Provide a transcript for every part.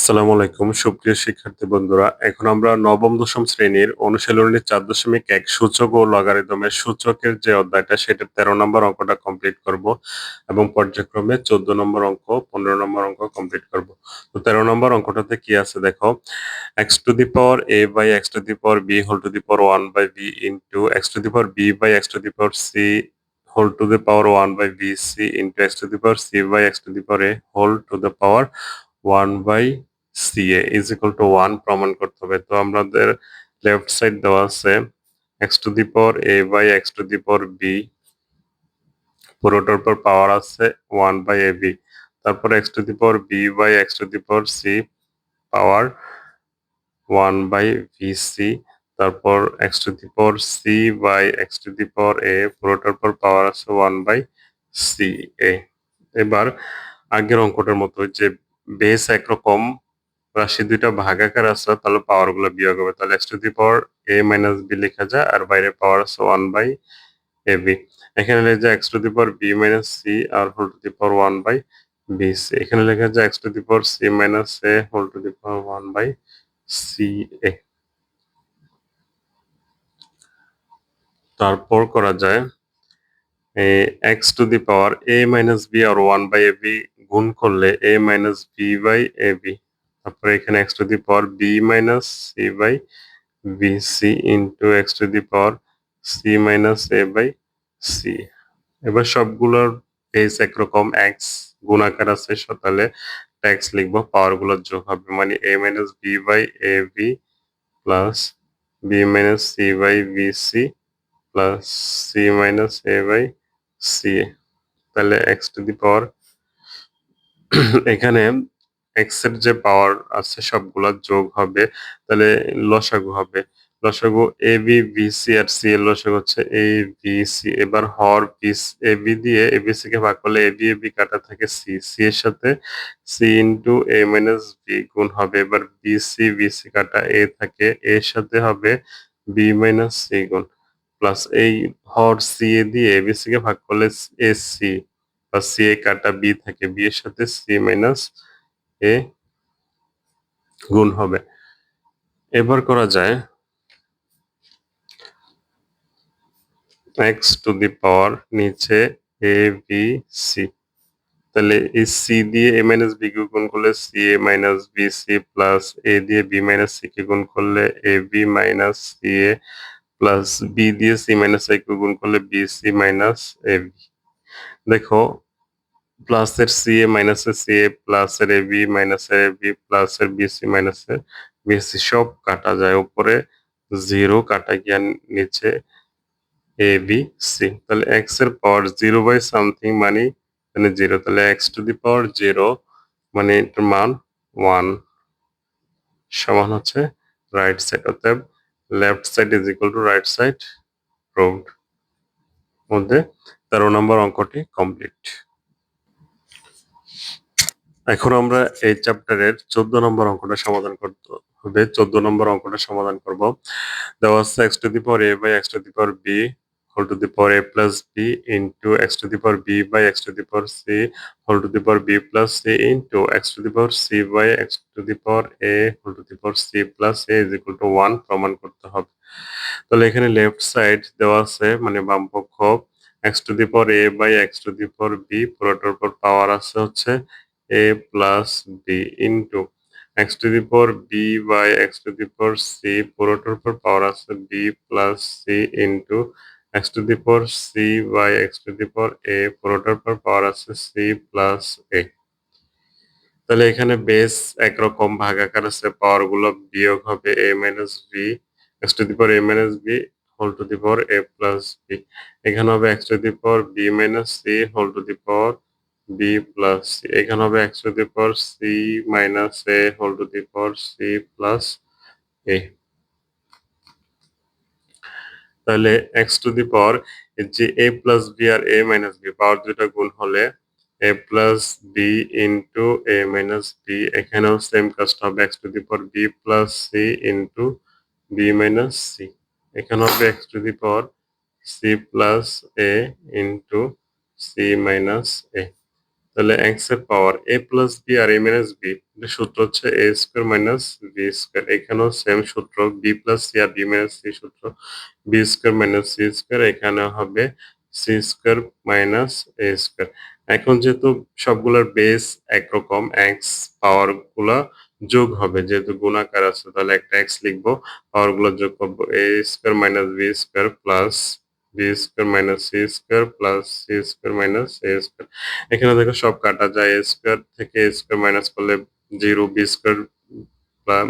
আসসালামু আলাইকুম সুপ্রিয় শিক্ষার্থী বন্ধুরা। এখন আমরা নবম দশম শ্রেণীর অনুশীলনী ৪.১ সূচক ও লগারিদমের সূচকের যে অধ্যায়টা সেটার ১৩ নম্বর অঙ্কটা কমপ্লিট করব এবং পর্যায়ক্রমে ১৪ নম্বর অঙ্ক, ১৫ নম্বর অঙ্ক কমপ্লিট করব। তো ১৩ নম্বর অঙ্কটাতে কি আছে দেখো। x to the power a by x to the power b whole to the power 1 by b into x to the power b by x to the power c whole to the power 1 by bc into x to the power c by x to the power a whole to the power 1 by CA is equal to 1 প্রমাণ করতে হবে। তো আমাদের left side দেওয়া আছে x to the power a by x to the power b পুরোটার উপর পাওয়ার আছে 1 by ab। তারপর x to the power b by x to the power c power 1 by vc। তারপর x to the power c by x to the power a পুরোটার উপর পাওয়ার আছে 1 by ca। এবার আগের অঙ্কটার মতো যে বেস একরকম রাশি দুইটা ভাগাকার আছে তাহলে পাওয়ার গুলো বিয়োগ হবে। তাহলে x to the power a minus b লেখা যায় আর বাইরে পাওয়ার আছে 1 বাই ab। এখানে লেখা যায় x to the power b minus c আর whole to the power 1 by bc। এখানে লেখা যায় x to the power c minus a whole to the power 1 by ca। তারপর করা যায় x to the power a minus b আর 1 by ab গুণ করলে a minus b by ab। তারপরে এখানে x to the power b minus c by bc into x to the power c minus a by c। এবার সবগুলোর base একরকম x গুণাকার আছে তাহলে ট্যাক্স লিখবো, পাওয়ার গুলোর যোগ হবে মানে a minus b by ab plus b minus c by bc plus c minus a by c। তাহলে x to the power এখানে x এর যে পাওয়ার আছে সবগুলা যোগ হবে, তাহলে লসাগু হবে। লসাগু A B B C R C এর লসাগু হচ্ছে এ বি সি। এবার হর পিস এ বি দিয়ে এ বি সি কে ভাগ করলে এ বি কাটা থাকে সি, সি এর সাথে সি ইন্টু এ মাইনাস বি গুণ হবে। এবার বি সি কাটা এ থাকে, এর সাথে হবে বি মাইনাস সি গুণ প্লাস এই হর সি এ দিয়ে এ বি সি কে ভাগ করলে এ সি বা সি এ কাটা বি থাকে, বি এর সাথে সি মাইনাস এ গুণ হবে। এবার করা যায় x টু দি পাওয়ার নিচে এ বি সি। তাহলে এই সি দিয়ে এ মাইনাস বি কে গুণ করলে সি এ মাইনাস বি সি প্লাস এ দিয়ে বি মাইনাস সি কে গুণ করলে A B minus C A plus B দিয়ে সি মাইনাস এ কে গুণ করলে B C minus A B. দেখো প্লাসের সি এ মাইনাসের সি এ প্লাসের এ বি মাইনাসের এ বি প্লাসের বি সি মাইনাসের বি সি সব কাটা যায়, উপরে জিরো কাটা গিয়া নিচে এ বি সি। তাহলে এক্স এর পাওয়ার জিরো বাই সামথিং মানে এখানে জিরো, তাহলে x two the power zero মানে এটার মান 1 সমান হচ্ছে রাইট সাইড। অর্থাৎ left side is equal to right side proved. মধ্যে ১৩ নম্বর অঙ্কটি কমপ্লিট। এখন আমরা এই চ্যাপ্টারের ১৪ নম্বর অঙ্কটা সমাধান করতে হবে। ১৪ নম্বর অঙ্কটা সমাধান করব। দেওয়া আছে x to the power a by x to the power b whole to the power a plus b into x to the power b by x to the power c whole to the power b plus c into x to the power c by x to the power a whole to the power c plus a is equal to 1 প্রমাণ করতে হবে। তাহলে এখানে left side দেওয়া আছে মানে বাম পক্ষ x to the power a by x to the power b পুরোটার উপর পাওয়ার আছে হচ্ছে a plus b into x to the power b by x to the power c পুরোটার উপর পাওয়ার আছে b plus c into x to the power c by x to the power a পুরোটার উপর পাওয়ার আছে c plus a। তাহলে এখানে base একরকম ভাগাকার আছে, পাওয়ার গুলো বিয়োগ হবে a minus b x to the power a minus b whole to the power a plus b। এখানে হবে x to the power b minus c whole to the power b plus c। এখানে হবে x to the power c minus a whole to the power c plus a। তাহলে x to the power যে a plus b R a minus b পাওয়ার দুটো গুণ হলে a plus b into a minus b, এখানেও same কাজটা হবে x to the power b plus c into b minus c। এখানে হবে x to the power c plus a into c minus a। তাহলে X এর power A plus B আর A minus B এর সূত্র হচ্ছে A square minus B square. এখানেও same সূত্র বি প্লাস সি আর বি মাইনাস সি সূত্র B square minus C square. এখানে হবে C square minus A square. এখন যেহেতু সবগুলোর বেস একরকম এক্স পাওয়ার গুলা যোগ হবে, যেহেতু গুণাকার আছে তাহলে একটা এক্স লিখবো, পাওয়ার গুলো যোগ করবো A square minus B square plus B square minus C square plus C square minus A square. এখানে দেখো সব কাটা যায়, এ স্কোয়ার থেকে এ স্কোয়ার মাইনাস করলে zero, B square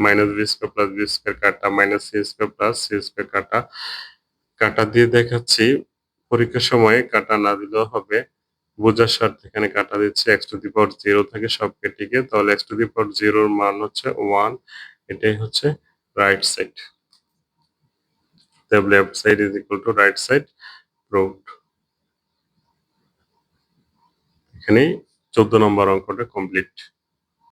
minus B square plus B square কাটা, minus C square plus C square কাটা। কাটা দিয়ে দেখাচ্ছি, পরীক্ষার সময় কাটা না দিলেও হবে, বোঝার স্বার্থে এখানে কাটা দিচ্ছি। X two the power zero থেকে সব কেটে গিয়ে তাহলে এক্স টু দি পাওয়ার জিরোর মান হচ্ছে ওয়ান। এটাই হচ্ছে রাইট সাইড। তাহলে left side is equal to right side proved. এখানেই 14 নম্বর অঙ্কটা কমপ্লিট।